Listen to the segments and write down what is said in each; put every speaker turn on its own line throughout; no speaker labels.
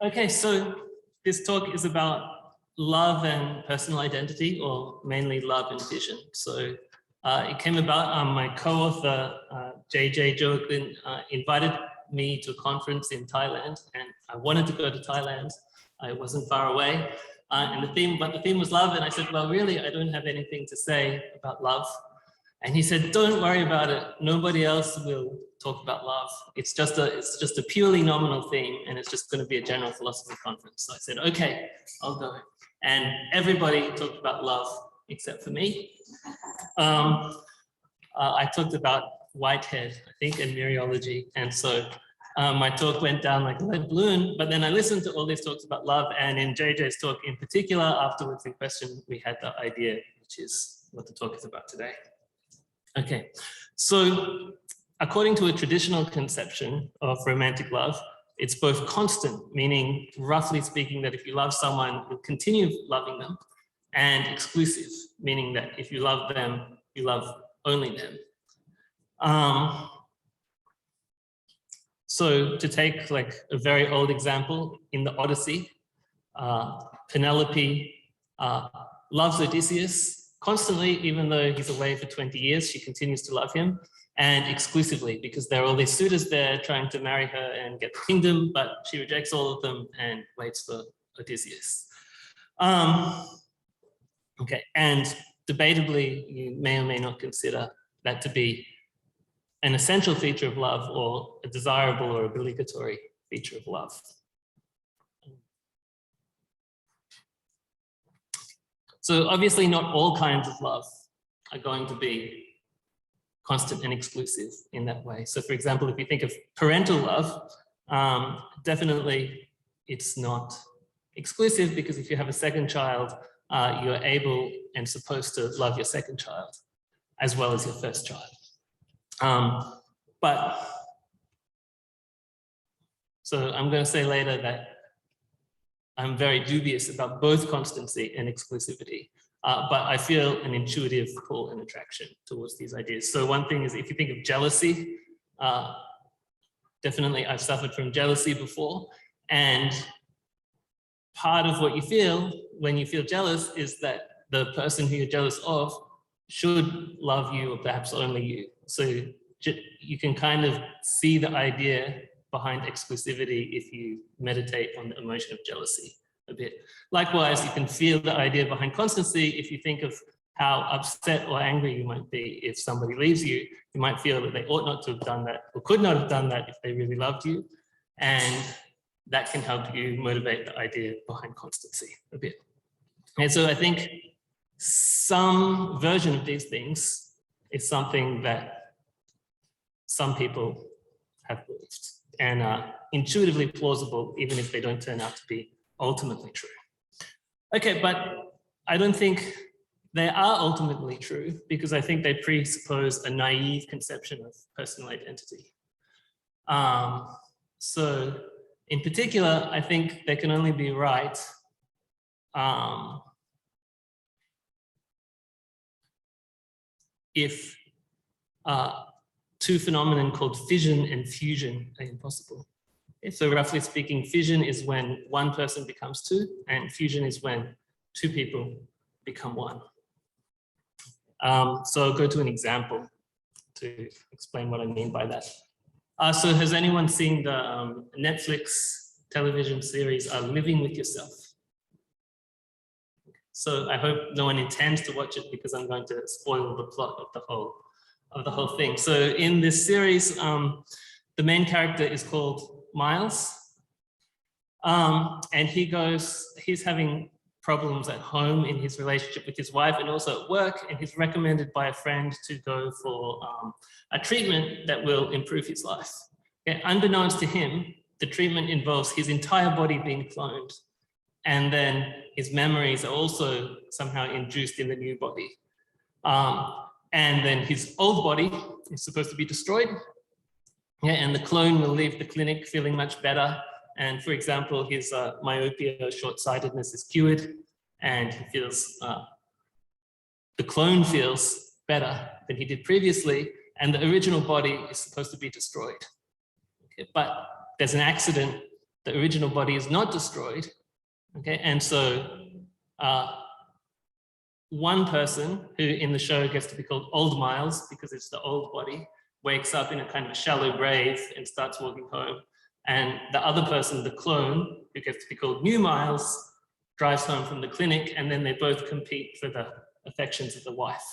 Okay, so this talk is about love and personal identity, or mainly love and vision. So it came about, my co-author, JJ Joaquin, invited me to a conference in Thailand, and I wanted to go to Thailand. I wasn't far away, and the theme was love, and I said, well, really, I don't have anything to say about love. And he said, don't worry about it. Nobody else will talk about love. It's just a purely nominal theme, and it's just going to be a general philosophy conference. So I said, okay, I'll go. And everybody talked about love except for me. I talked about Whitehead, I think, and mereology. And so my talk went down like a lead balloon, but then I listened to all these talks about love, and in JJ's talk in particular, afterwards in question, we had the idea, which is what the talk is about today. Okay, so according to a traditional conception of romantic love, it's both constant, meaning roughly speaking that if you love someone, you'll continue loving them, and exclusive, meaning that if you love them, you love only them. So to take like a very old example, in the Odyssey, Penelope loves Odysseus constantly, even though he's away for 20 years, she continues to love him, and exclusively, because there are all these suitors there trying to marry her and get the kingdom, but she rejects all of them and waits for Odysseus. Okay, and debatably, you may or may not consider that to be an essential feature of love, or a desirable or obligatory feature of love. So obviously not all kinds of love are going to be constant and exclusive in that way. So for example, if you think of parental love, definitely it's not exclusive, because if you have a second child, you're able and supposed to love your second child as well as your first child. So I'm going to say later that I'm very dubious about both constancy and exclusivity, but I feel an intuitive pull and attraction towards these ideas. So one thing is, if you think of jealousy, definitely I've suffered from jealousy before, and part of what you feel when you feel jealous is that the person who you're jealous of should love you, or perhaps only you. So you can kind of see the idea behind exclusivity if you meditate on the emotion of jealousy a bit. Likewise, you can feel the idea behind constancy if you think of how upset or angry you might be if somebody leaves you. You might feel that they ought not to have done that, or could not have done that if they really loved you. And that can help you motivate the idea behind constancy a bit. And so I think some version of these things is something that some people have believed, and are intuitively plausible, even if they don't turn out to be ultimately true. Okay, but I don't think they are ultimately true, because I think they presuppose a naive conception of personal identity. So in particular, I think they can only be right if two phenomena called fission and fusion are impossible. So roughly speaking, fission is when one person becomes two, and fusion is when two people become one. So I'll go to an example to explain what I mean by that. So has anyone seen the Netflix television series Living with Yourself? So I hope no one intends to watch it, because I'm going to spoil the plot of the whole thing. So in this series, the main character is called Miles, and he's having problems at home in his relationship with his wife, and also at work, and he's recommended by a friend to go for a treatment that will improve his life. Okay, unbeknownst to him, the treatment involves his entire body being cloned, and then his memories are also somehow induced in the new body. And then his old body is supposed to be destroyed. Yeah, and the clone will leave the clinic feeling much better. And for example, his myopia, short-sightedness is cured, and he feels, the clone feels better than he did previously, and the original body is supposed to be destroyed. Okay, but there's an accident the original body is not destroyed. Okay, and so one person who in the show gets to be called Old Miles because it's the old body, wakes up in a kind of a shallow grave and starts walking home. And the other person, the clone, who gets to be called New Miles, drives home from the clinic, and then they both compete for the affections of the wife.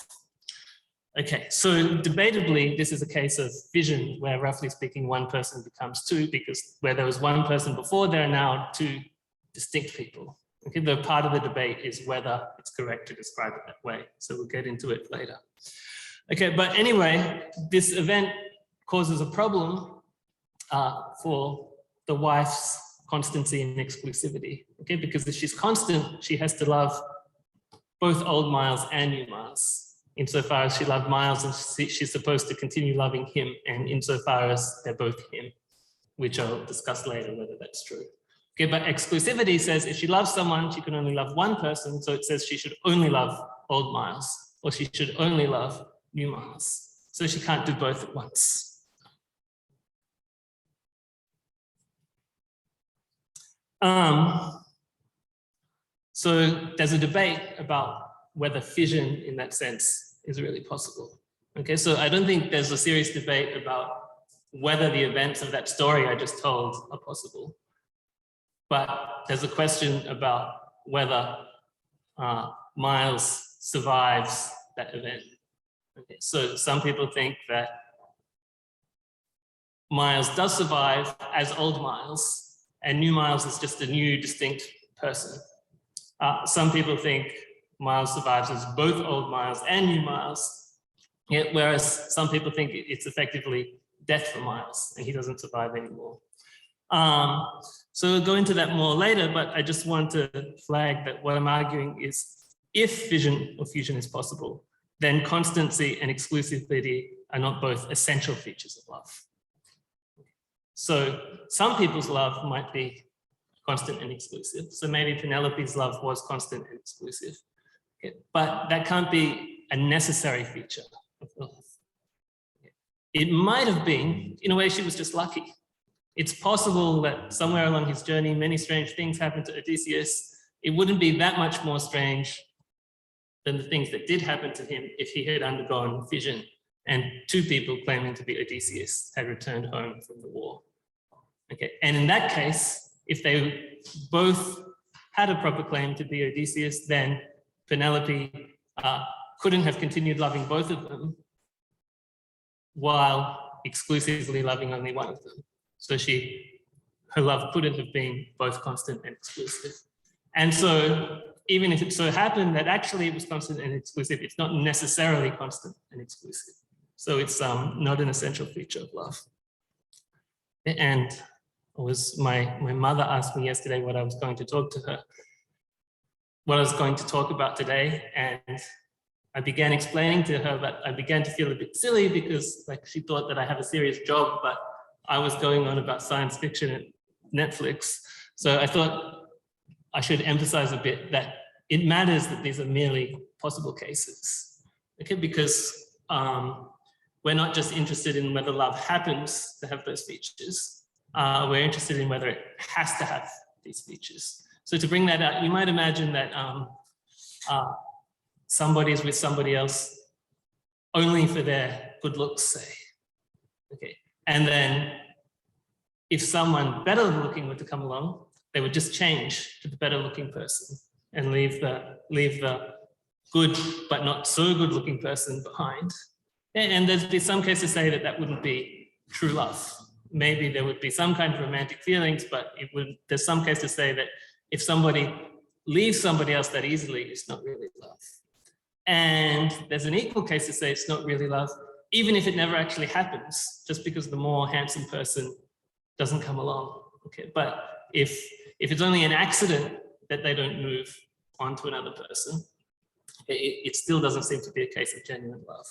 Okay, so debatably, this is a case of fission, where roughly speaking, one person becomes two, because where there was one person before, there are now two distinct people. Okay, the part of the debate is whether it's correct to describe it that way. So we'll get into it later. Okay, but anyway, this event causes a problem for the wife's constancy and exclusivity. Okay, because if she's constant, she has to love both Old Miles and New Miles. Insofar as she loved Miles, and she's supposed to continue loving him, and insofar as they're both him, which I'll discuss later whether that's true. Okay, but exclusivity says if she loves someone, she can only love one person. So it says she should only love Old Miles, or she should only love New Miles. So she can't do both at once. So there's a debate about whether fission in that sense is really possible. Okay, so I don't think there's a serious debate about whether the events of that story I just told are possible. But there's a question about whether Miles survives that event. Okay, so some people think that Miles does survive as Old Miles, and New Miles is just a new distinct person. Some people think Miles survives as both Old Miles and New Miles, whereas some people think it's effectively death for Miles, and he doesn't survive anymore. So we'll go into that more later, but I just want to flag that what I'm arguing is if fission or fusion is possible, then constancy and exclusivity are not both essential features of love. So some people's love might be constant and exclusive. So maybe Penelope's love was constant and exclusive, okay, but that can't be a necessary feature of love. It might have been, in a way, she was just lucky. It's possible that somewhere along his journey, many strange things happened to Odysseus. It wouldn't be that much more strange than the things that did happen to him if he had undergone fission and two people claiming to be Odysseus had returned home from the war. Okay, and in that case, if they both had a proper claim to be Odysseus, then Penelope couldn't have continued loving both of them while exclusively loving only one of them. So her love couldn't have been both constant and exclusive. And so even if it so happened that actually it was constant and exclusive, it's not necessarily constant and exclusive. So it's not an essential feature of love. And my mother asked me yesterday what I was going to talk about today. And I began explaining to her, but I began to feel a bit silly because she thought that I have a serious job, but I was going on about science fiction at Netflix. So I thought I should emphasize a bit that it matters that these are merely possible cases, okay? Because we're not just interested in whether love happens to have those features. We're interested in whether it has to have these features. So to bring that out, you might imagine that somebody's with somebody else only for their good looks, say, okay? And then if someone better looking were to come along, they would just change to the better looking person and leave the good but not so good looking person behind. And there'd be some cases say that that wouldn't be true love. Maybe there would be some kind of romantic feelings, but there's some cases say that if somebody leaves somebody else that easily, it's not really love. And there's an equal case to say it's not really love, even if it never actually happens, just because the more handsome person doesn't come along, okay? But if it's only an accident that they don't move on to another person, it still doesn't seem to be a case of genuine love.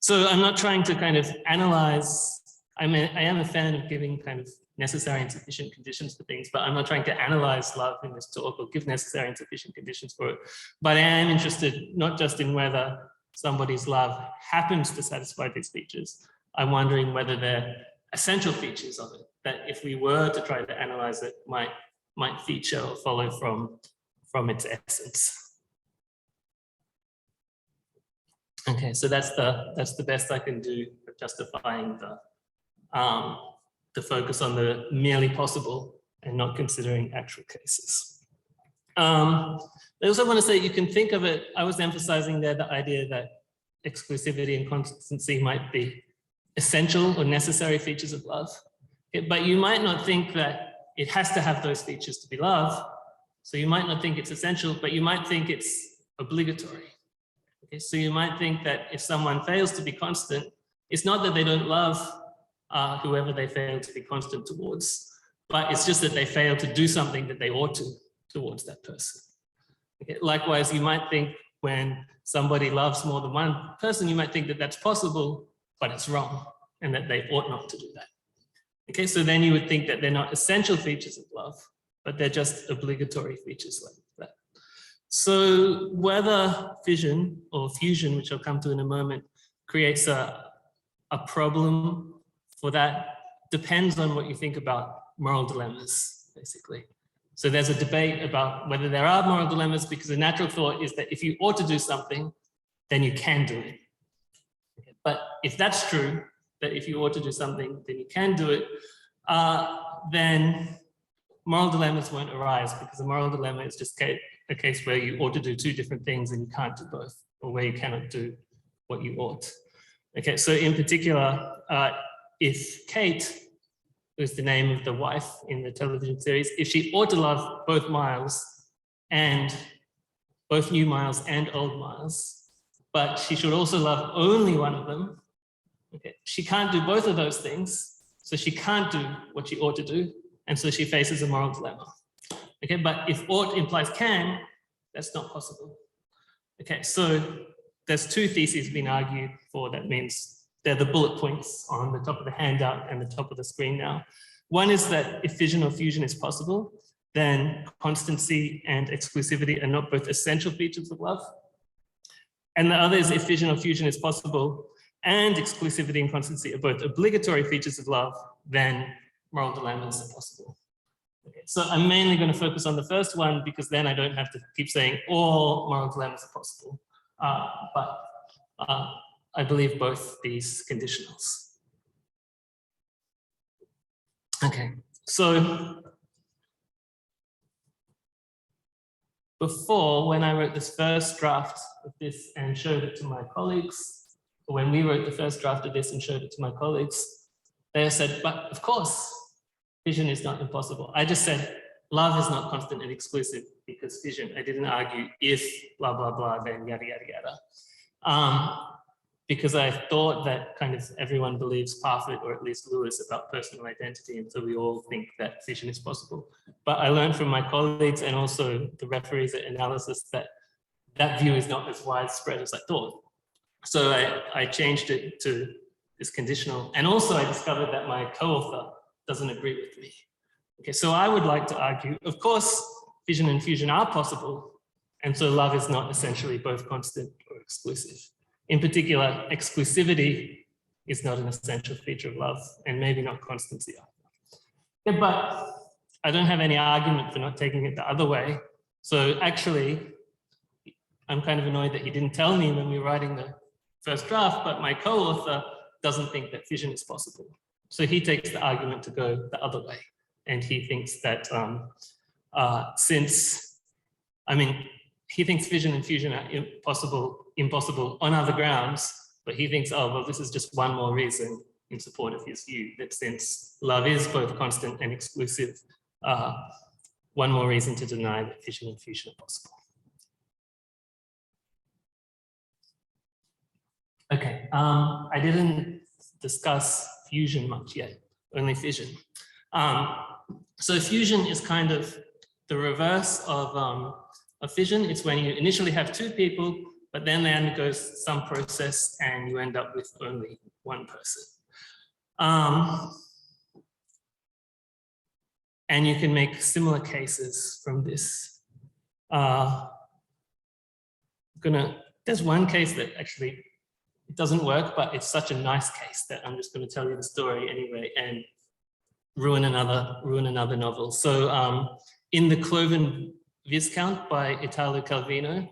So I'm not trying to kind of analyze, I am a fan of giving kind of necessary and sufficient conditions for things, but I'm not trying to analyze love in this talk or give necessary and sufficient conditions for it. But I am interested not just in whether somebody's love happens to satisfy these features. I'm wondering whether they're essential features of it. that if we were to try to analyze it might feature or follow from its essence. Okay, so that's the best I can do for justifying the focus on the merely possible and not considering actual cases. I also want to say you can think of it, I was emphasizing there the idea that exclusivity and constancy might be essential or necessary features of love. But you might not think that it has to have those features to be love. So you might not think it's essential, but you might think it's obligatory. Okay, so you might think that if someone fails to be constant, it's not that they don't love whoever they fail to be constant towards, but it's just that they fail to do something that they ought to towards that person. Okay, likewise, you might think when somebody loves more than one person, you might think that that's possible, but it's wrong and that they ought not to do that. Okay, so then you would think that they're not essential features of love, but they're just obligatory features like that. So whether fission or fusion, which I'll come to in a moment, creates a problem for that depends on what you think about moral dilemmas, basically. So there's a debate about whether there are moral dilemmas, because the natural thought is that if you ought to do something, then you can do it. Okay, but if that's true, that if you ought to do something, then you can do it, then moral dilemmas won't arise, because a moral dilemma is just a case where you ought to do two different things and you can't do both, or where you cannot do what you ought. Okay, so in particular, if Kate, who's the name of the wife in the television series, if she ought to love both Miles and both new Miles and old Miles, but she should also love only one of them, okay, she can't do both of those things, so she can't do what she ought to do, and so she faces a moral dilemma. Okay, but if ought implies can, that's not possible. Okay, so there's two theses being argued for. That means they're the bullet points on the top of the handout and the top of the screen now. One is that if fission or fusion is possible, then constancy and exclusivity are not both essential features of love. And the other is if fission or fusion is possible and exclusivity and constancy are both obligatory features of love, then moral dilemmas are possible. Okay, so I'm mainly going to focus on the first one, because then I don't have to keep saying all moral dilemmas are possible. But I believe both these conditionals. Okay, so before, when I wrote this first draft of this and showed it to my colleagues, or when we wrote the first draft of this and showed it to my colleagues, they said, but of course, fission is not impossible. I just said, love is not constant and exclusive because fission. I didn't argue if blah, blah, blah, then yada, yada, yada. Because I thought that kind of everyone believes Parfit, or at least Lewis, about personal identity, and so we all think that fission is possible. But I learned from my colleagues and also the referees at Analysis that that view is not as widespread as I thought. So I changed it to this conditional, and also I discovered that my co-author doesn't agree with me. Okay, so I would like to argue, of course, fission and fusion are possible, and so love is not essentially both constant or exclusive. In particular, exclusivity is not an essential feature of love, and maybe not constancy either. Yeah, but I don't have any argument for not taking it the other way. So actually, I'm kind of annoyed that he didn't tell me when we were writing the first draft, but my co-author doesn't think that fission is possible. So he takes the argument to go the other way. And he thinks that he thinks fission and fusion are impossible on other grounds, but he thinks, oh, well, this is just one more reason in support of his view, that since love is both constant and exclusive, one more reason to deny that fission and fusion are possible. Okay, I didn't discuss fusion much yet, only fission. So fusion is kind of the reverse of fission. It's when you initially have two people, but then they undergo some process and you end up with only one person. And you can make similar cases from this. There's one case that actually it doesn't work, but it's such a nice case that I'm just going to tell you the story anyway. And ruin another novel. So in The Cloven Viscount by Italo Calvino,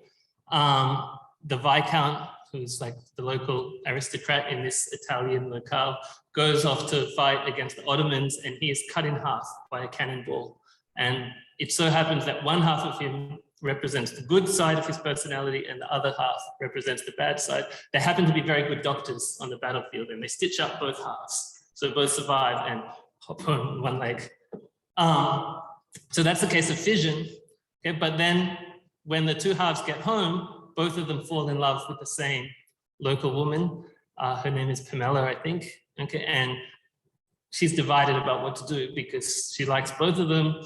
the Viscount, who's like the local aristocrat in this Italian locale, goes off to fight against the Ottomans, and he is cut in half by a cannonball. And it so happens that one half of him represents the good side of his personality and the other half represents the bad side. They happen to be very good doctors on the battlefield, and they stitch up both halves. So both survive and hop on one leg. So that's the case of fission. Okay, but then when the two halves get home, both of them fall in love with the same local woman. Her name is Pamela, I think. Okay, and she's divided about what to do because she likes both of them.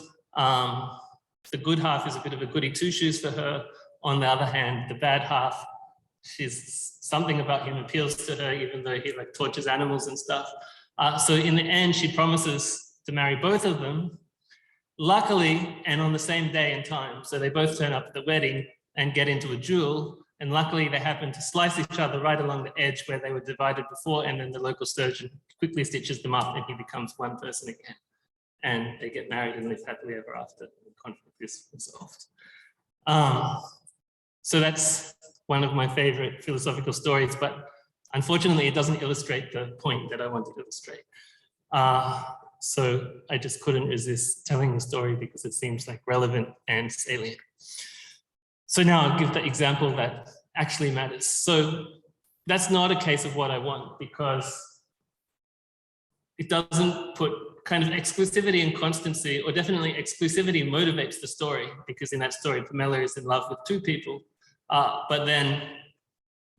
The good half is a bit of a goody two-shoes for her. On the other hand, the bad half, something about him appeals to her, even though he like tortures animals and stuff. So in the end, she promises to marry both of them, luckily, and on the same day and time. So they both turn up at the wedding and get into a duel. And luckily they happen to slice each other right along the edge where they were divided before. And then the local surgeon quickly stitches them up and he becomes one person again. And they get married and live happily ever after. The conflict is resolved. So that's one of my favorite philosophical stories, but unfortunately it doesn't illustrate the point that I want to illustrate. So I just couldn't resist telling the story because it seems like relevant and salient. So now I'll give the example that actually matters. So that's not a case of what I want because it doesn't put kind of exclusivity and constancy, or definitely exclusivity motivates the story, because in that story, Pamela is in love with two people. But then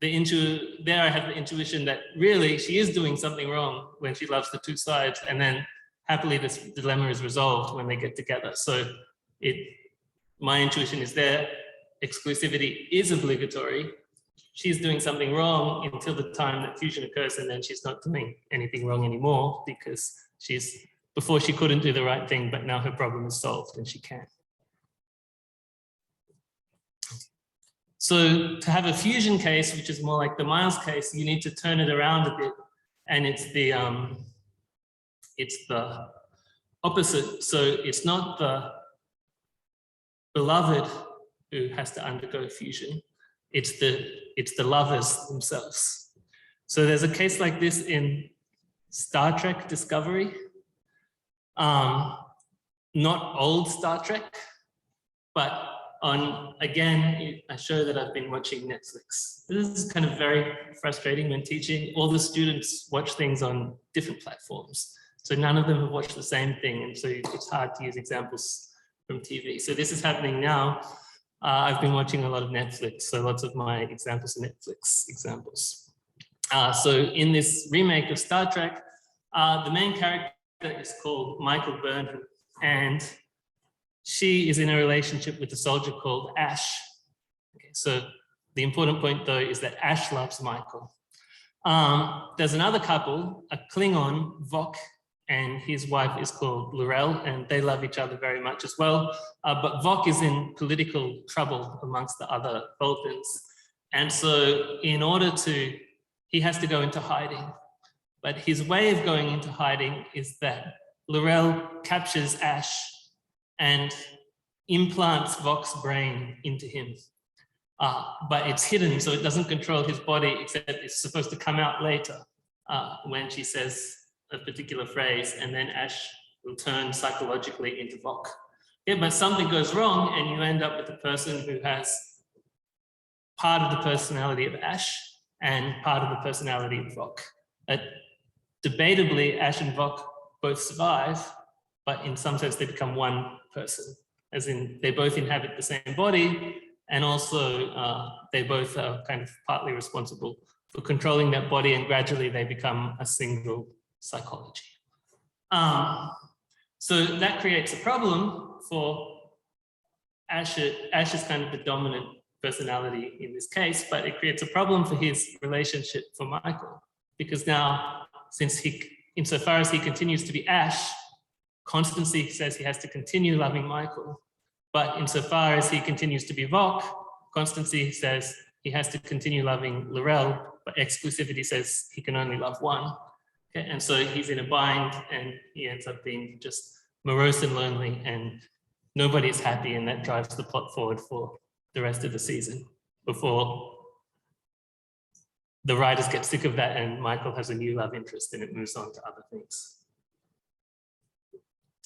there I have the intuition that really she is doing something wrong when she loves the two sides, and then happily this dilemma is resolved when they get together. So my intuition is there, exclusivity is obligatory. She's doing something wrong until the time that fusion occurs, and then she's not doing anything wrong anymore because before she couldn't do the right thing, but now her problem is solved and she can. So to have a fusion case, which is more like the Miles case, you need to turn it around a bit, and it's the opposite. So it's not the beloved who has to undergo fusion. It's the lovers themselves. So there's a case like this in Star Trek Discovery. Not old Star Trek, but again, I show that I've been watching Netflix. This is kind of very frustrating when teaching. All the students watch things on different platforms. So none of them have watched the same thing. And so it's hard to use examples from TV. So this is happening now. I've been watching a lot of Netflix. So lots of my examples are Netflix examples. So in this remake of Star Trek, the main character is called Michael Burnham, and she is in a relationship with a soldier called Ash. Okay, so the important point though is that Ash loves Michael. There's another couple, a Klingon, Vok, and his wife is called Laurel, and they love each other very much as well. But Vok is in political trouble amongst the other Vulcans. And so he has to go into hiding. But his way of going into hiding is that Laurel captures Ash and implants Vok's brain into him. But it's hidden, so it doesn't control his body, except it's supposed to come out later when she says a particular phrase, and then Ash will turn psychologically into Vok. Yeah, but something goes wrong and you end up with a person who has part of the personality of Ash and part of the personality of Vok. Debatably, Ash and Vok both survive, but in some sense they become one person, as in they both inhabit the same body, and also they both are kind of partly responsible for controlling that body, and gradually they become a single psychology. So that creates a problem for Ash. Ash is kind of the dominant personality in this case, but it creates a problem for his relationship for Michael, because now, since insofar as he continues to be Ash, constancy says he has to continue loving Michael, but insofar as he continues to be Vok, constancy says he has to continue loving Laurel, but exclusivity says he can only love one. Okay, and so he's in a bind and he ends up being just morose and lonely, and nobody's happy, and that drives the plot forward for the rest of the season before the writers get sick of that and Michael has a new love interest and it moves on to other things.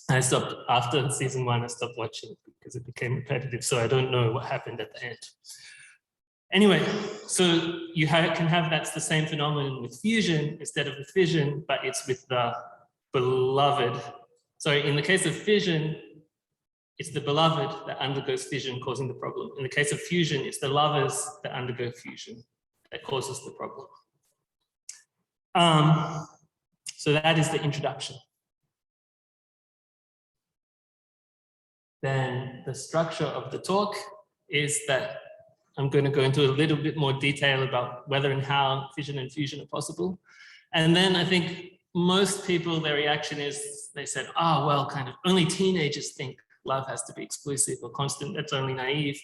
I stopped after season 1, I stopped watching because it became repetitive, so I don't know what happened at the end. Anyway, so you can have that's the same phenomenon with fusion instead of with fission, but it's with the beloved. So in the case of fission, it's the beloved that undergoes fission causing the problem. In the case of fusion, it's the lovers that undergo fusion that causes the problem. So that is the introduction. Then the structure of the talk is that I'm going to go into a little bit more detail about whether and how fission and fusion are possible. And then I think most people, their reaction is they said, oh, well, kind of only teenagers think love has to be exclusive or constant. That's only naive.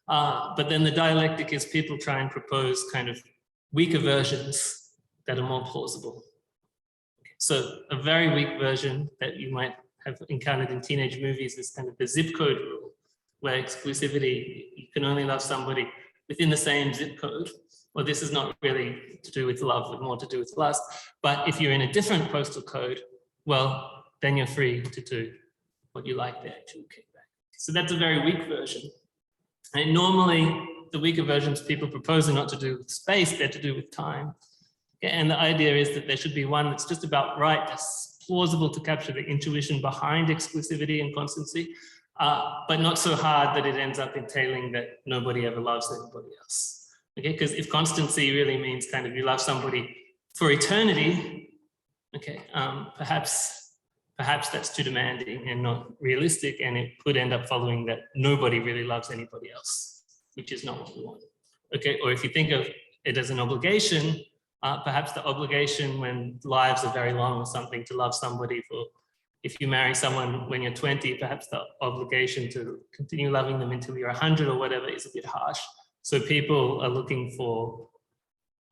But then the dialectic is people try and propose kind of weaker versions that are more plausible. So a very weak version that you might have encountered in teenage movies is kind of the zip code rule, where exclusivity, you can only love somebody within the same zip code. Well, this is not really to do with love, but more to do with lust. But if you're in a different postal code, well, then you're free to do what you like there to kickback. So that's a very weak version. And normally the weaker versions people propose are not to do with space, they're to do with time. And the idea is that there should be one that's just about right, that's plausible to capture the intuition behind exclusivity and constancy, but not so hard that it ends up entailing that nobody ever loves anybody else. Okay, because if constancy really means kind of you love somebody for eternity, okay, perhaps that's too demanding and not realistic, and it could end up following that nobody really loves anybody else, which is not what we want. Okay, or if you think of it as an obligation, perhaps the obligation when lives are very long or something to love somebody for, if you marry someone when you're 20, perhaps the obligation to continue loving them until you're 100 or whatever is a bit harsh. So people are looking for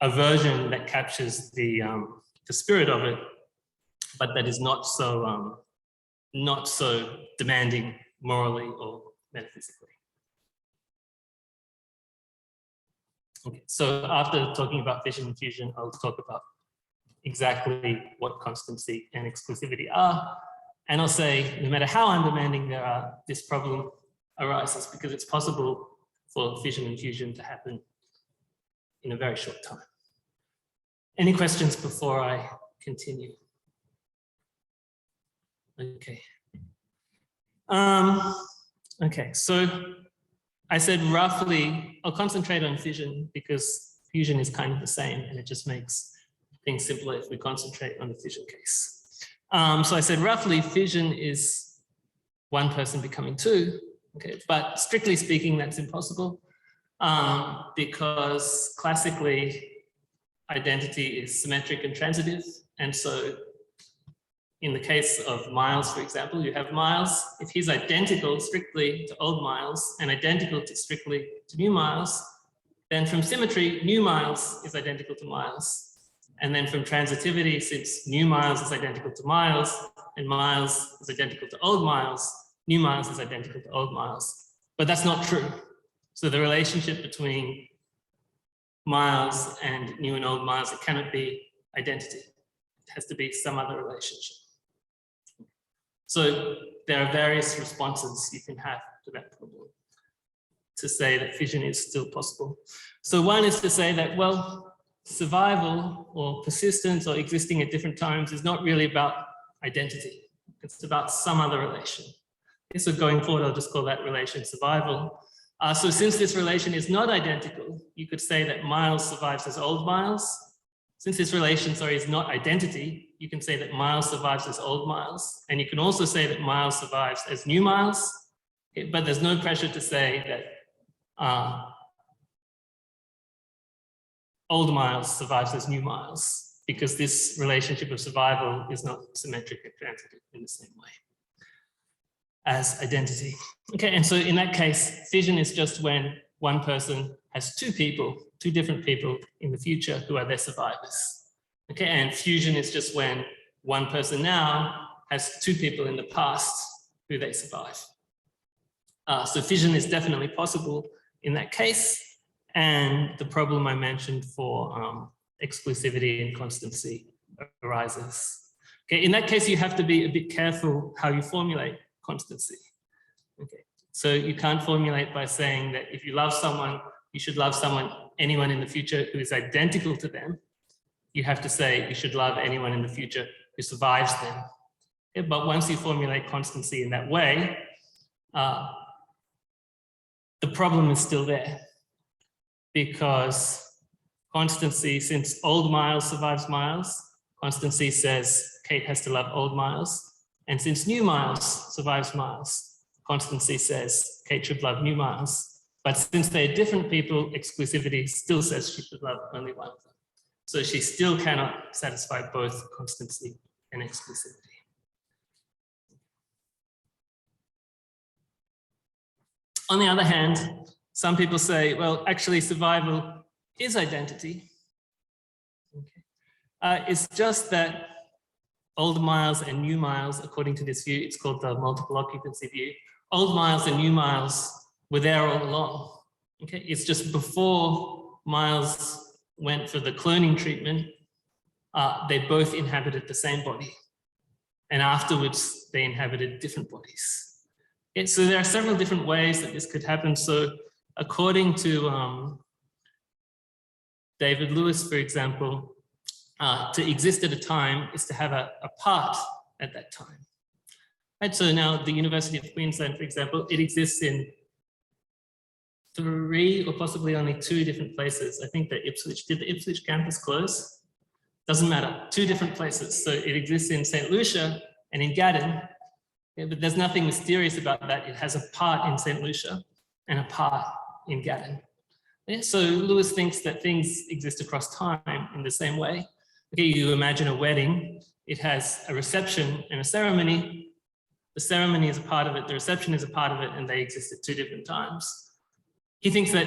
a version that captures the spirit of it, but that is not so demanding morally or metaphysically. Okay, so after talking about fission and fusion, I'll talk about exactly what constancy and exclusivity are. And I'll say, no matter how undemanding they are, this problem arises because it's possible for fission and fusion to happen in a very short time. Any questions before I continue? Okay. Okay, so I said roughly, I'll concentrate on fission because fusion is kind of the same and it just makes things simpler if we concentrate on the fission case. So I said roughly fission is one person becoming two, okay, but strictly speaking, that's impossible because classically identity is symmetric and transitive. And so in the case of Miles, for example, you have Miles, if he's identical strictly to old Miles and identical strictly to new Miles, then from symmetry, new Miles is identical to Miles. And then from transitivity, since new Miles is identical to Miles and Miles is identical to old Miles, new Miles is identical to old Miles. But that's not true. So the relationship between Miles and new and old Miles, it cannot be identity. It has to be some other relationship. So there are various responses you can have to that problem to say that fission is still possible. So one is to say that, well, survival or persistence or existing at different times is not really about identity. It's about some other relation. Okay, so going forward, I'll just call that relation survival. So since this relation is not identical, you could say that Miles survives as old Miles. Since this relation, is not identity, you can say that Miles survives as old Miles. And you can also say that Miles survives as new Miles. Okay, but there's no pressure to say that old Miles survives as new Miles, because this relationship of survival is not symmetric and transitive in the same way as identity. Okay, and so in that case, fission is just when one person has two people, two different people in the future who are their survivors. Okay, and fusion is just when one person now has two people in the past who they survive. So fission is definitely possible in that case. And the problem I mentioned for exclusivity and constancy arises. Okay, in that case, you have to be a bit careful how you formulate constancy. Okay, so you can't formulate by saying that if you love someone, you should love anyone in the future who is identical to them. You have to say you should love anyone in the future who survives them. Okay, but once you formulate constancy in that way, the problem is still there, because constancy, since old Miles survives Miles, constancy says Kate has to love old Miles. And since new Miles survives Miles, constancy says Kate should love new Miles. But since they're different people, exclusivity still says she should love only one of them. So she still cannot satisfy both constancy and exclusivity. On the other hand, some people say, well, actually survival is identity. Okay. It's just that old Miles and new Miles, according to this view, it's called the multiple occupancy view. Old Miles and new Miles were there all along. Okay, it's just before Miles went for the cloning treatment, they both inhabited the same body. And afterwards, they inhabited different bodies. Okay, so there are several different ways that this could happen. So according to David Lewis, for example, to exist at a time is to have a part at that time. Right, so now the University of Queensland, for example, it exists in 3 or possibly only 2 different places. I think that did the Ipswich campus close? Doesn't matter, 2 different places. So it exists in St. Lucia and in Gaddon, yeah, but there's nothing mysterious about that. It has a part in St. Lucia and a part in Gaddon. Yeah, so Lewis thinks that things exist across time in the same way. Okay, you imagine a wedding, it has a reception and a ceremony. The ceremony is a part of it, the reception is a part of it, and they exist at 2 different times. He thinks that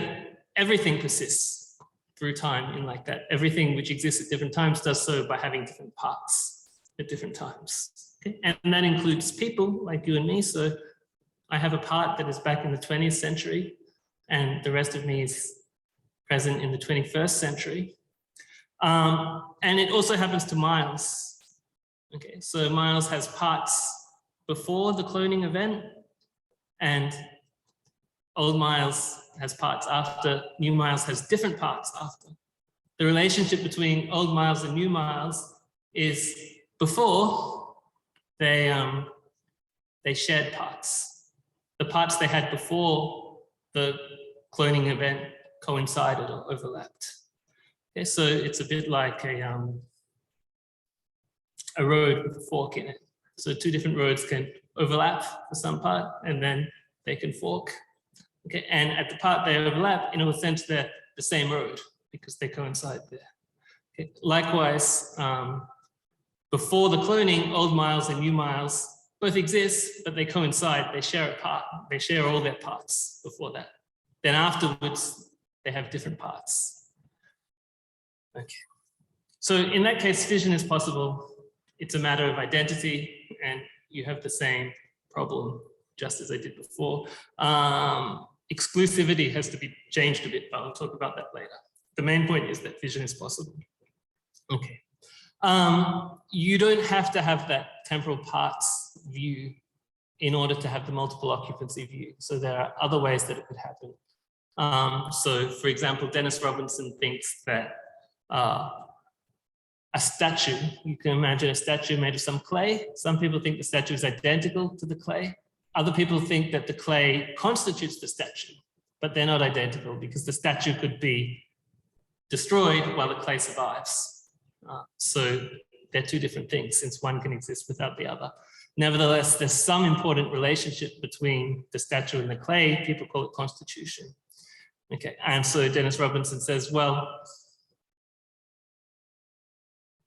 everything persists through time in like that. Everything which exists at different times does so by having different parts at different times. Okay? And that includes people like you and me. So I have a part that is back in the 20th century, and the rest of me is present in the 21st century. And it also happens to Miles. Okay, so Miles has parts before the cloning event, and old Miles has parts after, new Miles has different parts after. The relationship between old Miles and new Miles is before they shared parts. The parts they had before the cloning event coincided or overlapped. Okay, so it's a bit like a road with a fork in it. So 2 different roads can overlap for some part, and then they can fork. Okay, and at the part they overlap, in a sense, they're the same road because they coincide there. Okay. Likewise, before the cloning, old Miles and new Miles both exist, but they coincide, they share a part, they share all their parts before that. Then afterwards, they have different parts. Okay. So in that case, fission is possible. It's a matter of identity, and you have the same problem, just as I did before. Exclusivity has to be changed a bit, but I'll talk about that later. The main point is that fission is possible. Okay. You don't have to have that temporal parts view in order to have the multiple occupancy view. So there are other ways that it could happen. So for example, Dennis Robinson thinks that a statue, you can imagine a statue made of some clay. Some people think the statue is identical to the clay. Other people think that the clay constitutes the statue, but they're not identical because the statue could be destroyed while the clay survives. So they're 2 different things, since one can exist without the other. Nevertheless, there's some important relationship between the statue and the clay. People call it constitution. Okay, and so Dennis Robinson says, well,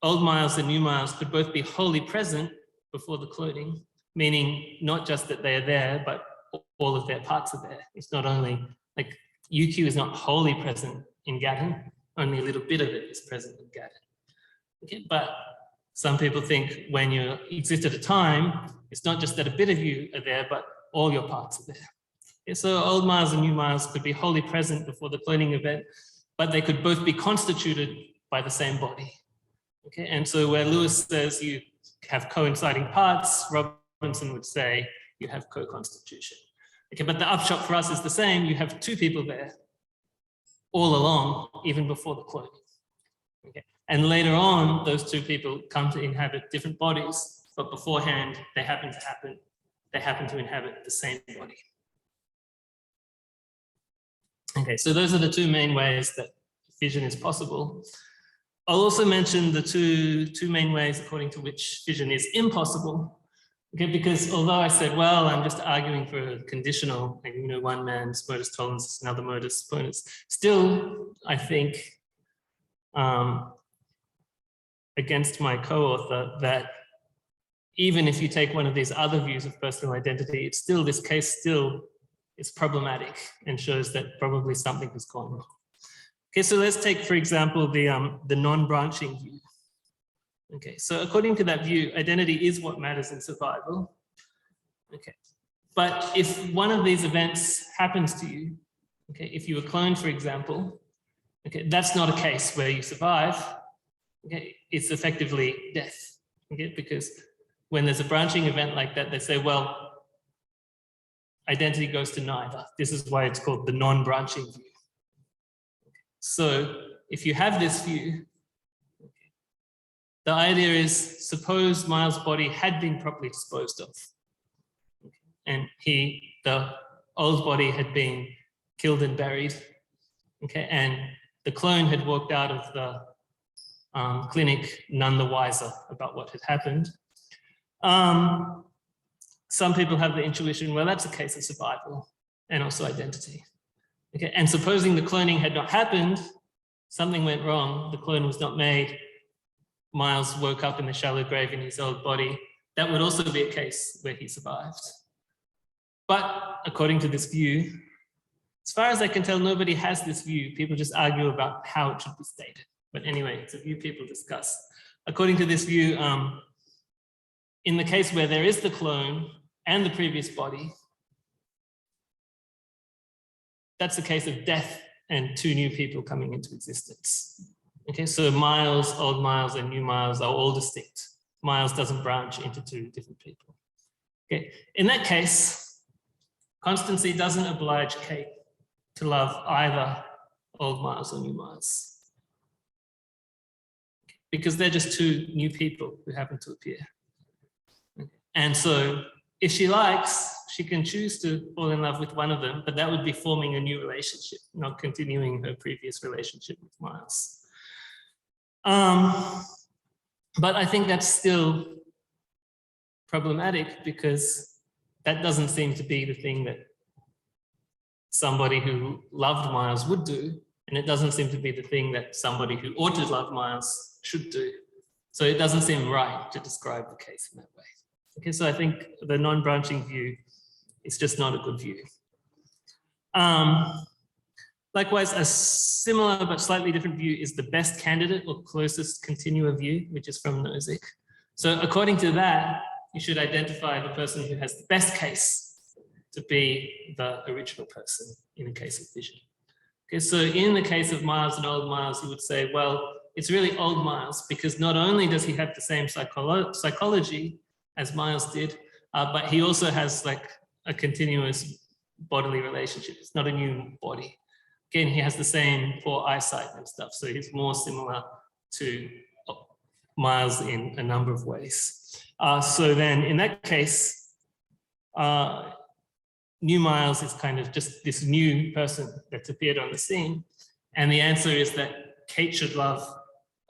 old Miles and new Miles could both be wholly present before the cloning, meaning not just that they are there, but all of their parts are there. It's not only, like, UQ is not wholly present in Gaddon, only a little bit of it is present in Gaddon. Okay, but some people think when you exist at a time, it's not just that a bit of you are there, but all your parts are there. Okay, so old Miles and new Miles could be wholly present before the cloning event, but they could both be constituted by the same body. Okay, and so where Lewis says you have coinciding parts, Robinson would say you have co-constitution. Okay, but the upshot for us is the same. You have two people there all along, even before the cloning. Okay, and later on, those two people come to inhabit different bodies, but beforehand, they happen to inhabit the same body. Okay, so those are the two main ways that fission is possible. I'll also mention the two main ways according to which fission is impossible. Okay, because although I said, well, I'm just arguing for a conditional, and you know, one man's modus tollens, another modus ponens, still, I think, against my co-author, that even if you take one of these other views of personal identity, it's still, this case still is problematic and shows that probably something has gone wrong. Okay, so let's take, for example, the non-branching view. Okay, so according to that view, identity is what matters in survival. Okay, but if one of these events happens to you, okay, if you were cloned, for example, okay, that's not a case where you survive. Okay, it's effectively death. Okay, because when there's a branching event like that, they say, well, identity goes to neither. This is why it's called the non-branching view. So if you have this view, the idea is, suppose Miles' body had been properly disposed of, and the old body had been killed and buried, okay, and the clone had walked out of the clinic none the wiser about what had happened. Some people have the intuition, well, that's a case of survival and also identity. Okay, and supposing the cloning had not happened, something went wrong, the clone was not made, Miles woke up in the shallow grave in his old body, that would also be a case where he survived. But according to this view, as far as I can tell, nobody has this view. People just argue about how it should be stated. But anyway, it's a view people discuss. According to this view, in the case where there is the clone and the previous body, that's a case of death and two new people coming into existence. Okay, so Miles, old Miles, and new Miles are all distinct. Miles doesn't branch into two different people. Okay, in that case, constancy doesn't oblige Kate to love either old Miles or new Miles, because they're just two new people who happen to appear. And so if she likes, she can choose to fall in love with one of them, but that would be forming a new relationship, not continuing her previous relationship with Miles. But I think that's still problematic because that doesn't seem to be the thing that somebody who loved Miles would do. And it doesn't seem to be the thing that somebody who ought to love Miles should do. So it doesn't seem right to describe the case in that way. Okay, so I think the non-branching view is just not a good view. Likewise, a similar but slightly different view is the best candidate or closest continua view, which is from Nozick. So according to that, you should identify the person who has the best case to be the original person in a case of fission. Okay, so in the case of Miles and old Miles, you would say, well, it's really old Miles because not only does he have the same psychology as Miles did, but he also has like a continuous bodily relationship. It's not a new body. Again, he has the same poor eyesight and stuff, so he's more similar to Miles in a number of ways. So then in that case, new Miles is kind of just this new person that's appeared on the scene. And the answer is that Kate should love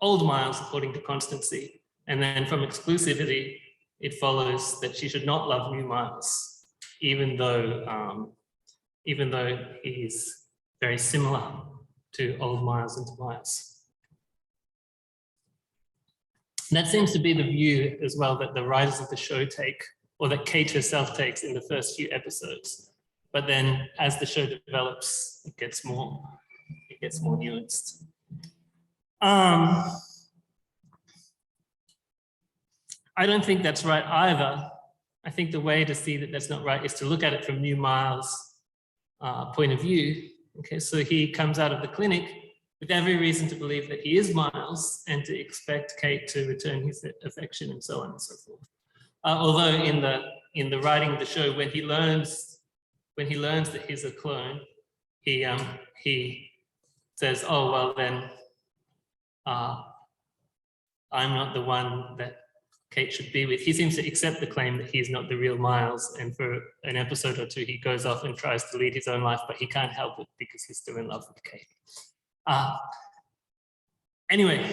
old Miles according to constancy. And then from exclusivity, it follows that she should not love new Miles, even though he's very similar to old Miles and to Miles. And that seems to be the view as well that the writers of the show take, or that Kate herself takes in the first few episodes. But then as the show develops, it gets more nuanced. I don't think that's right either. I think the way to see that that's not right is to look at it from New Miles' point of view. Okay, so he comes out of the clinic with every reason to believe that he is Miles and to expect Kate to return his affection and so on and so forth. Although in the writing of the show, when he learns that he's a clone, he says, "Oh well, then I'm not the one that Kate should be with." He seems to accept the claim that he's not the real Miles, and for an episode or two, he goes off and tries to lead his own life, but he can't help it because he's still in love with Kate. Anyway,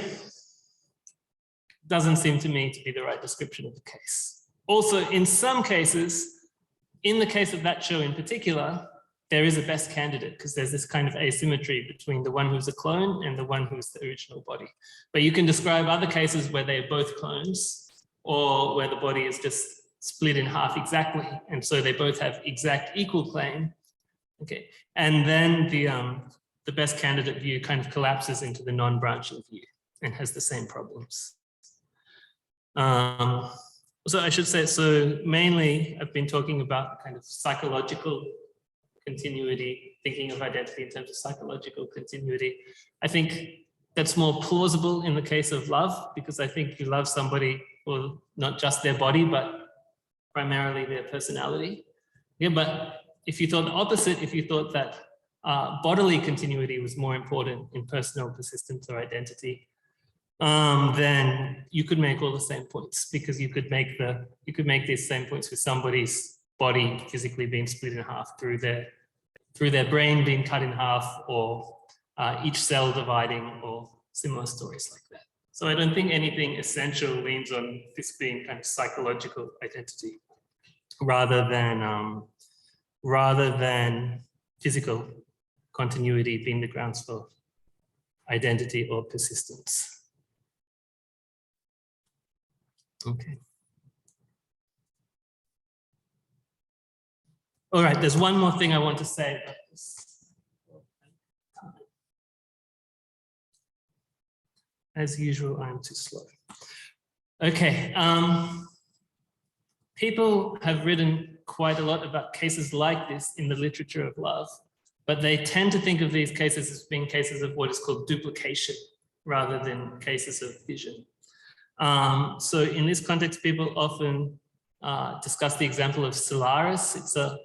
doesn't seem to me to be the right description of the case. Also, in some cases, in the case of that show in particular, there is a best candidate because there's this kind of asymmetry between the one who's a clone and the one who's the original body. But you can describe other cases where they're both clones or where the body is just split in half exactly. And so they both have exact equal claim. Okay. And then the best candidate view kind of collapses into the non-branching view and has the same problems. So I should say, so mainly I've been talking about kind of psychological continuity, thinking of identity in terms of psychological continuity. I think that's more plausible in the case of love, because I think you love somebody for not just their body, but primarily their personality. Yeah, but if you thought the opposite, if you thought that bodily continuity was more important in personal persistence or identity, then you could make all the same points, because you could make these same points with somebody's body physically being split in half through their brain being cut in half, or each cell dividing, or similar stories like that. So I don't think anything essential leans on this being kind of psychological identity rather than physical continuity being the grounds for identity or persistence. Okay. All right, there's one more thing I want to say about this. As usual, I'm too slow. Okay, people have written quite a lot about cases like this in the literature of love, but they tend to think of these cases as being cases of what is called duplication rather than cases of fission. So in this context, people often discuss the example of Solaris. It's a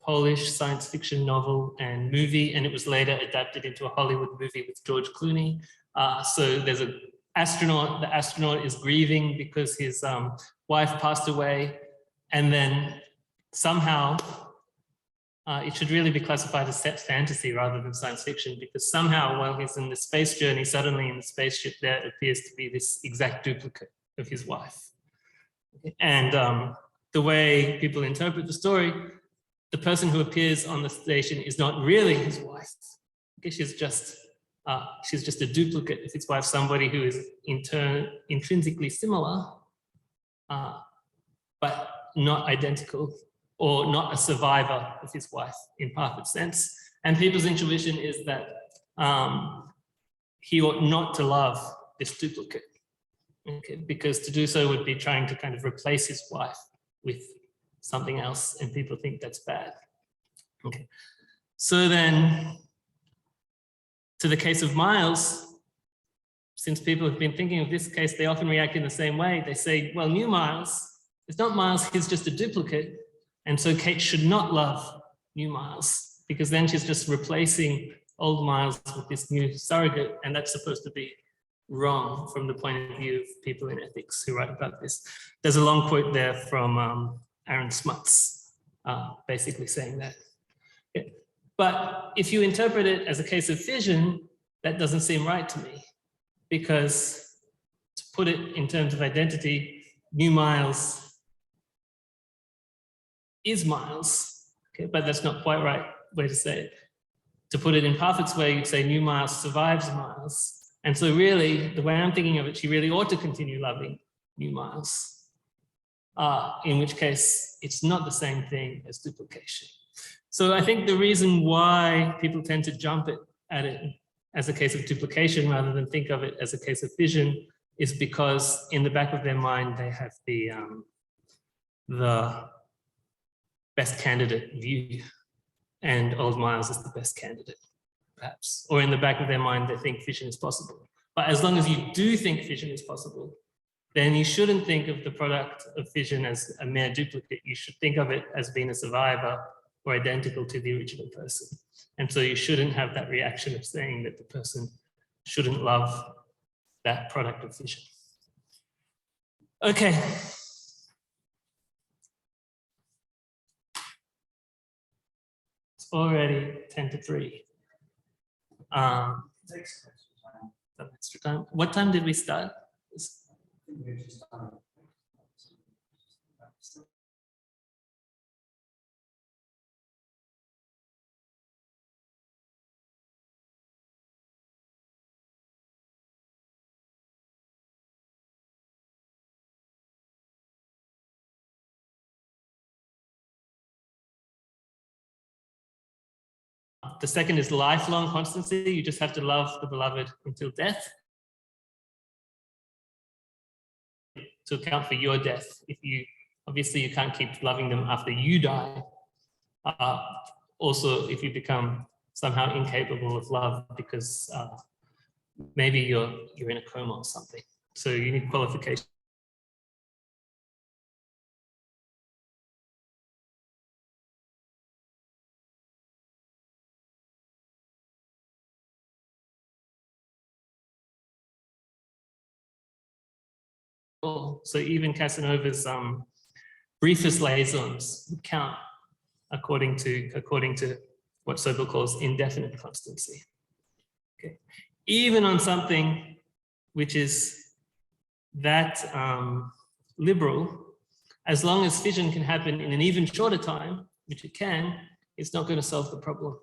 Polish science fiction novel and movie, and it was later adapted into a Hollywood movie with George Clooney. So there's an astronaut. The astronaut is grieving because his wife passed away, and then somehow it should really be classified as fantasy rather than science fiction, because somehow while he's in the space journey, suddenly in the spaceship there appears to be this exact duplicate of his wife. And the way people interpret the story, the person who appears on the station is not really his wife. Okay, she's just a duplicate of his wife, somebody who is intrinsically similar, but not identical, or not a survivor of his wife in perfect sense. And people's intuition is that he ought not to love this duplicate, okay, because to do so would be trying to kind of replace his wife with something else, and people think that's bad. Okay, so then to the case of Miles, since people have been thinking of this case, they often react in the same way. They say, well, new Miles, it's not Miles, he's just a duplicate. And so Kate should not love new Miles, because then she's just replacing old Miles with this new surrogate, and that's supposed to be wrong from the point of view of people in ethics who write about this. There's a long quote there from Aaron Smuts, basically saying that. Yeah. But if you interpret it as a case of fission, that doesn't seem right to me, because to put it in terms of identity, new Miles is Miles, okay, but that's not quite right way to say it. To put it in Parfit's way, you'd say new Miles survives Miles. And so really, the way I'm thinking of it, she really ought to continue loving new Miles, in which case it's not the same thing as duplication. So I think the reason why people tend to jump at it as a case of duplication rather than think of it as a case of fission is because in the back of their mind, they have the best candidate view, and old Miles is the best candidate, perhaps. Or in the back of their mind, they think fission is possible. But as long as you do think fission is possible, then you shouldn't think of the product of fission as a mere duplicate. You should think of it as being a survivor or identical to the original person. And so you shouldn't have that reaction of saying that the person shouldn't love that product of fission. Okay. It's already 10 to 3. Some extra time. What time did we start? The second is lifelong constancy. You just have to love the beloved until death. To account for your death. If you, obviously you can't keep loving them after you die. Also, if you become somehow incapable of love because maybe you're in a coma or something. So you need qualification. So even Casanova's briefest liaisons would count according to what Sobel calls indefinite constancy. Okay. Even on something which is that liberal, as long as fission can happen in an even shorter time, which it can, it's not going to solve the problem.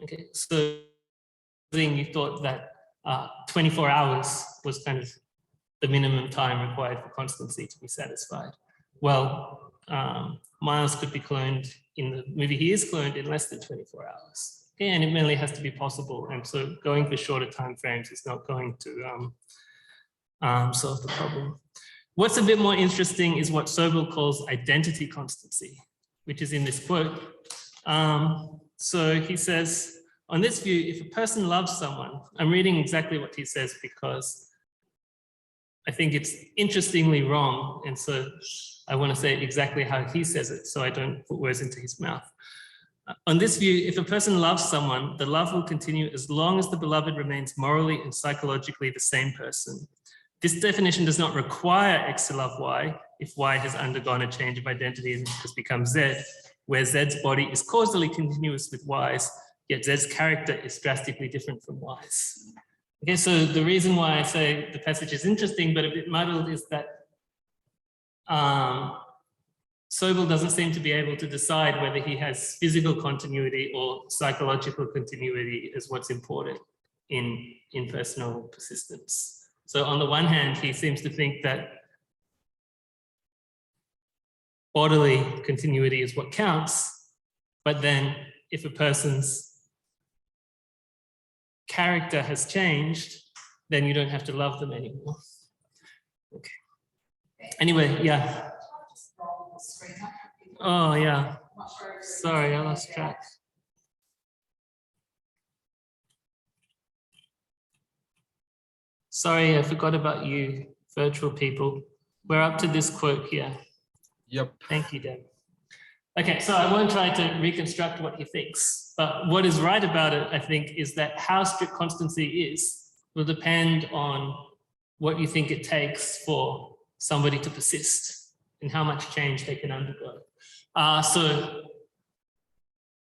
Okay, so you thought that 24 hours was kind of the minimum time required for constancy to be satisfied. Well, Miles could be cloned in the movie. He is cloned in less than 24 hours. Okay, and it merely has to be possible. And so going for shorter time frames is not going to solve the problem. What's a bit more interesting is what Sobel calls identity constancy, which is in this quote. So he says, on this view, if a person loves someone, I'm reading exactly what he says because I think it's interestingly wrong. And so I want to say exactly how he says it so I don't put words into his mouth. On this view, if a person loves someone, the love will continue as long as the beloved remains morally and psychologically the same person. This definition does not require X to love Y if Y has undergone a change of identity and has become Z, where Z's body is causally continuous with Y's, yet Z's character is drastically different from Y's. Okay, so the reason why I say the passage is interesting but a bit muddled is that Sobel doesn't seem to be able to decide whether he has physical continuity or psychological continuity as what's important in personal persistence. So on the one hand, he seems to think that bodily continuity is what counts, but then if a person's character has changed, then you don't have to love them anymore. Okay. Anyway, yeah. Oh, yeah. Sorry, I lost track. Sorry, I forgot about you, virtual people. We're up to this quote here.
Yep.
Thank you, Deb. Okay, so I won't try to reconstruct what he thinks, but what is right about it, I think, is that how strict constancy is will depend on what you think it takes for somebody to persist and how much change they can undergo. So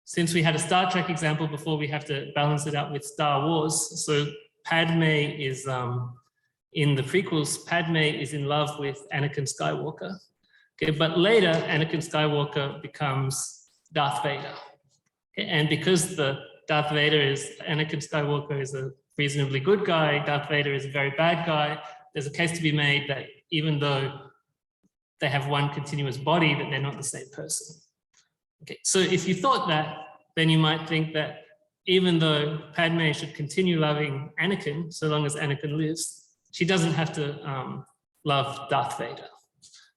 since we had a Star Trek example before, we have to balance it out with Star Wars. So Padme is, in the prequels, Padme is in love with Anakin Skywalker. Okay, but later, Anakin Skywalker becomes Darth Vader. Okay, and because Anakin Skywalker is a reasonably good guy, Darth Vader is a very bad guy, there's a case to be made that even though they have one continuous body, that they're not the same person. Okay, so if you thought that, then you might think that even though Padme should continue loving Anakin, so long as Anakin lives, she doesn't have to love Darth Vader.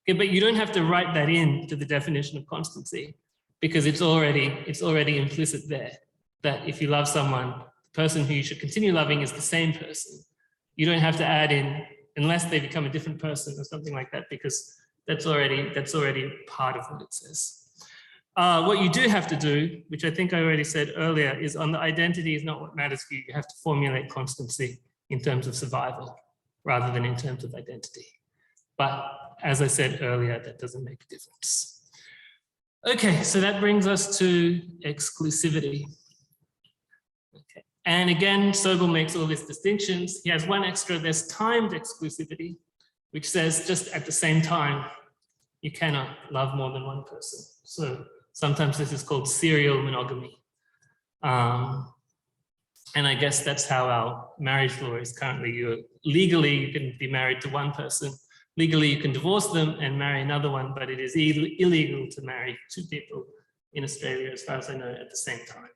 Okay, but you don't have to write that in to the definition of constancy, because it's already implicit there, that if you love someone, the person who you should continue loving is the same person. You don't have to add in, unless they become a different person or something like that, because that's already part of what it says. What you do have to do, which I think I already said earlier, is on the identity is not what matters for you. You have to formulate constancy in terms of survival rather than in terms of identity. But as I said earlier, that doesn't make a difference. Okay, so that brings us to exclusivity. Okay. And again, Sobel makes all these distinctions. He has one extra, there's timed exclusivity, which says just at the same time, you cannot love more than one person. So sometimes this is called serial monogamy. And I guess that's how our marriage law is currently. Legally, you can be married to one person. Legally, you can divorce them and marry another one, but it is illegal to marry two people in Australia, as far as I know, at the same time.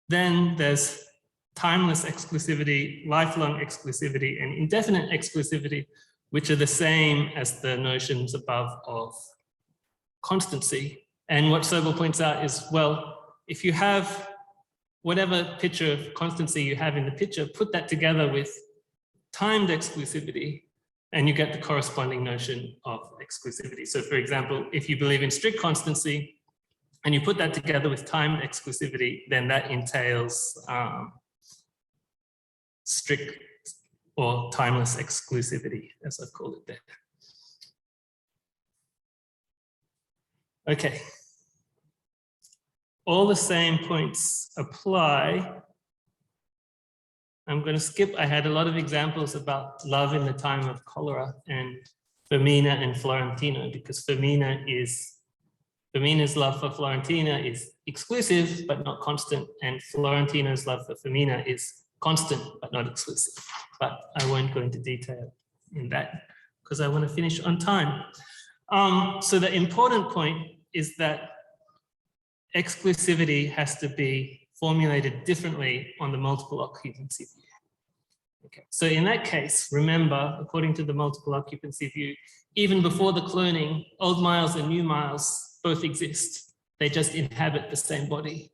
Then there's timeless exclusivity, lifelong exclusivity, and indefinite exclusivity, which are the same as the notions above of constancy. And what Sobel points out is, well, if you have whatever picture of constancy you have in the picture, put that together with timed exclusivity, and you get the corresponding notion of exclusivity. So for example, if you believe in strict constancy and you put that together with timed exclusivity, then that entails strict or timeless exclusivity, as I've called it there. Okay. All the same points apply. I'm going to skip. I had a lot of examples about love in the time of cholera and Firmina and Florentina, because Firmina's love for Florentina is exclusive but not constant, and Florentina's love for Firmina is constant but not exclusive. But I won't go into detail in that because I want to finish on time. So the important point is that exclusivity has to be formulated differently on the multiple occupancy view. Okay. So in that case, remember, according to the multiple occupancy view, even before the cloning, old Miles and new Miles both exist. They just inhabit the same body.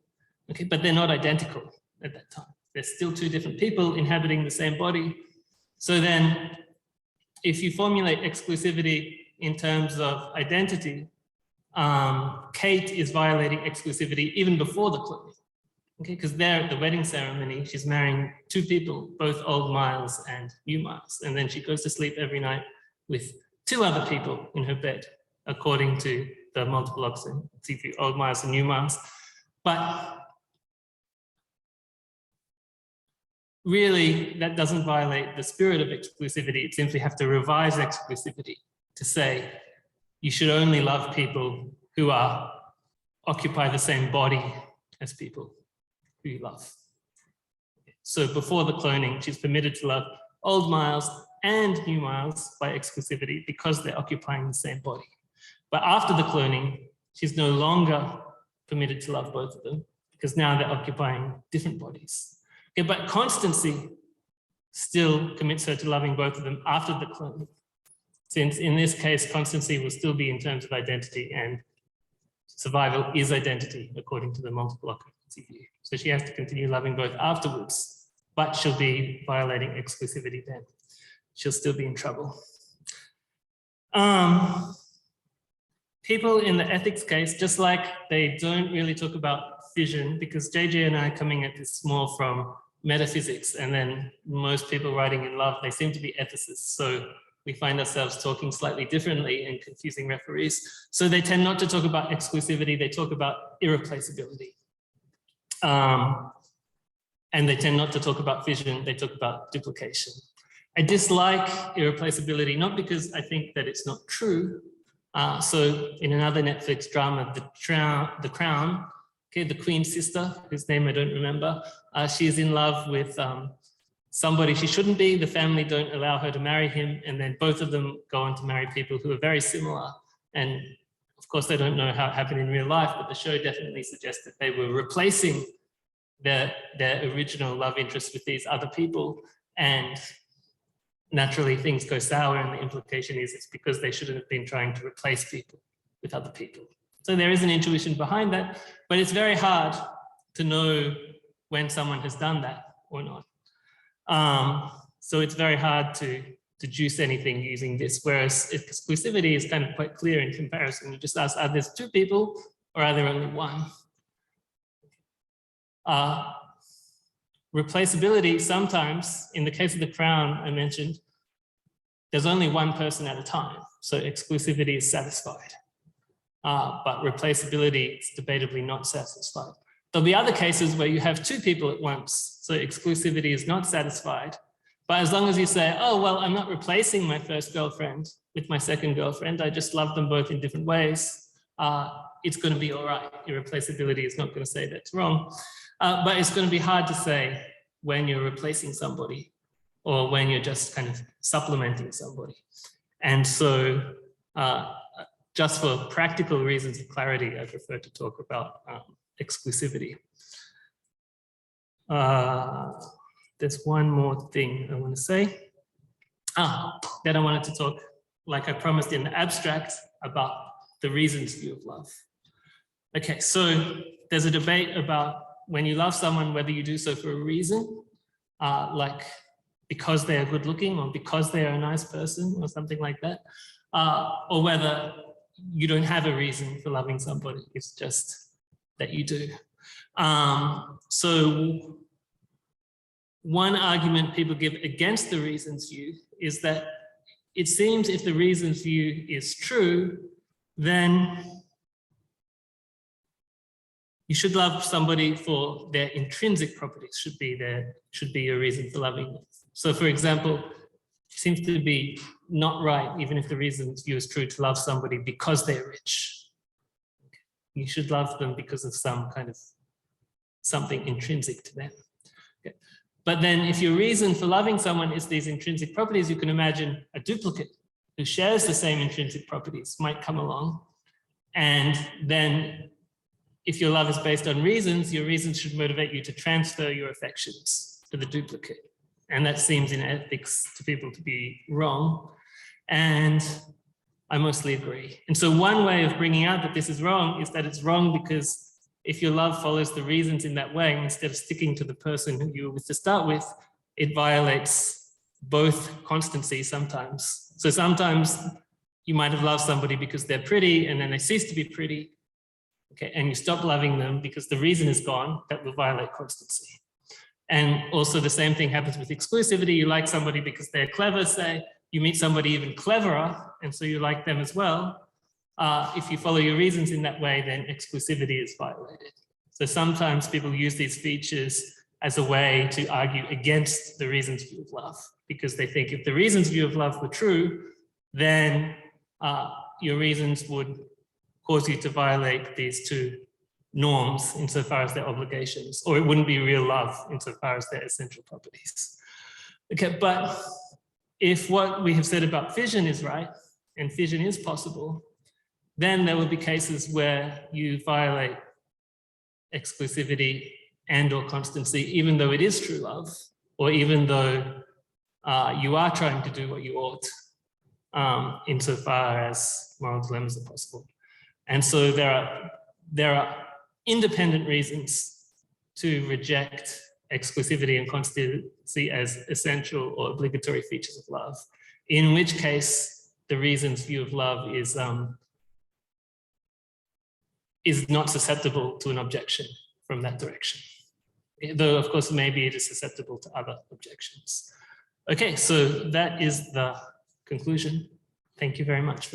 Okay, but they're not identical at that time. They're still two different people inhabiting the same body. So then if you formulate exclusivity in terms of identity, Kate is violating exclusivity even before the cloning. Okay, because there at the wedding ceremony, she's marrying two people, both old Miles and new Miles. And then she goes to sleep every night with two other people in her bed, according to the multiple occupancy view, old Miles and new Miles. But really, that doesn't violate the spirit of exclusivity. It simply have to revise exclusivity to say you should only love people who occupy the same body as people who you love. So before the cloning, she's permitted to love old Miles and new Miles by exclusivity because they're occupying the same body. But after the cloning, she's no longer permitted to love both of them because now they're occupying different bodies. Okay, but constancy still commits her to loving both of them after the cloning, since in this case, constancy will still be in terms of identity, and survival is identity according to the multiple occupancy view. So she has to continue loving both afterwards, but she'll be violating exclusivity then. She'll still be in trouble. People in the ethics case, just like they don't really talk about fission, because JJ and I are coming at this more from metaphysics, and then most people writing in love, they seem to be ethicists. So we find ourselves talking slightly differently and confusing referees. So they tend not to talk about exclusivity, they talk about irreplaceability. And they tend not to talk about fission, they talk about duplication. I dislike irreplaceability, not because I think that it's not true. So in another Netflix drama, The Crown, okay, the Queen's sister, whose name I don't remember, she is in love with somebody she shouldn't be. The family don't allow her to marry him, and then both of them go on to marry people who are very similar. And Of course, they don't know how it happened in real life, but the show definitely suggests that they were replacing their original love interest with these other people, and naturally things go sour, and the implication is it's because they shouldn't have been trying to replace people with other people. So there is an intuition behind that, but it's very hard to know when someone has done that or not. So it's very hard to deduce anything using this, whereas exclusivity is kind of quite clear in comparison. You just ask, are there two people or are there only one? Replaceability, sometimes, in the case of the crown I mentioned, there's only one person at a time, so exclusivity is satisfied. But replaceability is debatably not satisfied. There'll be other cases where you have two people at once, so exclusivity is not satisfied. But as long as you say, oh, well, I'm not replacing my first girlfriend with my second girlfriend, I just love them both in different ways, it's going to be all right. Your replaceability is not going to say that's wrong. But it's going to be hard to say when you're replacing somebody or when you're just kind of supplementing somebody. And so just for practical reasons of clarity, I prefer to talk about exclusivity. There's one more thing I want to say. Then I wanted to talk, like I promised, in the abstract about the reasons view of love. Okay, so there's a debate about when you love someone, whether you do so for a reason, like because they are good looking or because they are a nice person or something like that, or whether you don't have a reason for loving somebody, it's just that you do. So one argument people give against the reasons view is that it seems if the reasons view is true, then you should love somebody for their intrinsic properties, should be a reason for loving them. So for example, it seems to be not right, even if the reasons view is true, to love somebody because they're rich. You should love them because of some kind of something intrinsic to them. Okay. But then if your reason for loving someone is these intrinsic properties, you can imagine a duplicate who shares the same intrinsic properties might come along. And then if your love is based on reasons, your reasons should motivate you to transfer your affections to the duplicate. And that seems in ethics to people to be wrong. And I mostly agree. And so one way of bringing out that this is wrong is that it's wrong because if your love follows the reasons in that way, instead of sticking to the person who you were with to start with, it violates both constancy sometimes. So sometimes you might have loved somebody because they're pretty and then they cease to be pretty. Okay, and you stop loving them because the reason is gone, that will violate constancy. And also the same thing happens with exclusivity. You like somebody because they're clever, say, you meet somebody even cleverer, and so you like them as well. If you follow your reasons in that way, then exclusivity is violated. So sometimes people use these features as a way to argue against the reasons view of love, because they think if the reasons view of love were true, then your reasons would cause you to violate these two norms insofar as their obligations, or it wouldn't be real love insofar as their essential properties. Okay, but if what we have said about fission is right, and fission is possible, then there will be cases where you violate exclusivity and or constancy, even though it is true love, or even though you are trying to do what you ought, insofar as moral dilemmas are possible. And so there are independent reasons to reject exclusivity and constancy as essential or obligatory features of love, in which case the reasons view of love is not susceptible to an objection from that direction. Though, of course, maybe it is susceptible to other objections. Okay, so that is the conclusion. Thank you very much.